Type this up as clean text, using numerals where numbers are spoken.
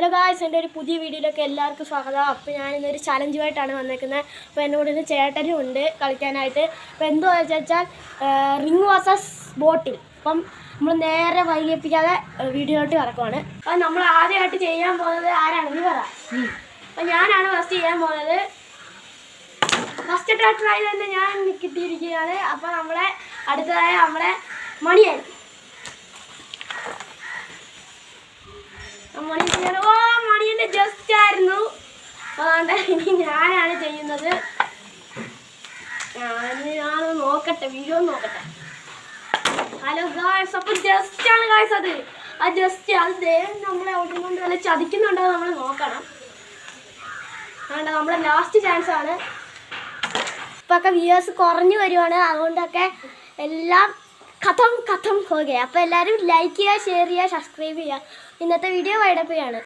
Hello guys, എൻ്റെ ഒരു പുതിയ വീഡിയോയിലേക്ക് എല്ലാവർക്കും സ്വാഗതം. അപ്പോൾ ഞാനിന്നൊരു ചലഞ്ചുമായിട്ടാണ് വന്നേക്കുന്നത്. അപ്പോൾ എന്നോട് ഇന്ന് ചേട്ടനും ഉണ്ട് കളിക്കാനായിട്ട്. അപ്പോൾ എന്താണെന്ന് വെച്ചാൽ റിംഗ് വേഴ്സസ് ബോട്ടിൽ. അപ്പം നമ്മൾ നേരെ വൈകിപ്പിക്കാതെ വീഡിയോയിലോട്ട് കിടക്കുവാണ്. അപ്പം നമ്മൾ ആദ്യമായിട്ട് ചെയ്യാൻ പോകുന്നത് ആരാണെന്ന് പറ. അപ്പം ഞാനാണ് ഫസ്റ്റ് ചെയ്യാൻ പോകുന്നത്. ഫസ്റ്റ് ട്രൈ തന്നെ ഞാൻ കിട്ടിയിരിക്കുകയാണ്. അപ്പോൾ നമ്മളെ അടുത്തതായ നമ്മളെ മണിയൻ. മണിയൻ്റെ ജസ്റ്റ് ആയിരുന്നു. അതുകൊണ്ട് ഇനി ഞാനാണ് ചെയ്യുന്നത്. ഞാൻ നോക്കട്ടെ, വീഡിയോ നോക്കട്ടെ. ഹലോ ഗായ്സ്, അപ്പോൾ ജസ്റ്റാണ് ഗായ്സ്. ആ ജസ്റ്റ് അത് നമ്മളെ കൊണ്ട് വല്ല ചതിക്കുന്നുണ്ടോ നമ്മൾ നോക്കണം. അതുകൊണ്ട് നമ്മളെ ലാസ്റ്റ് ചാൻസ് ആണ്. ഇപ്പൊക്കെ വ്യൂവേഴ്സ് കുറഞ്ഞു വരുവാണ്. അതുകൊണ്ടൊക്കെ എല്ലാം കഥം ഹോകെ. അപ്പോൾ എല്ലാവരും ലൈക്ക് ചെയ്യുക, ഷെയർ ചെയ്യുക, സബ്സ്ക്രൈബ് ചെയ്യുക. ഇന്നത്തെ വീഡിയോ വൈൻഡപ്പ് ചെയ്യാണ്.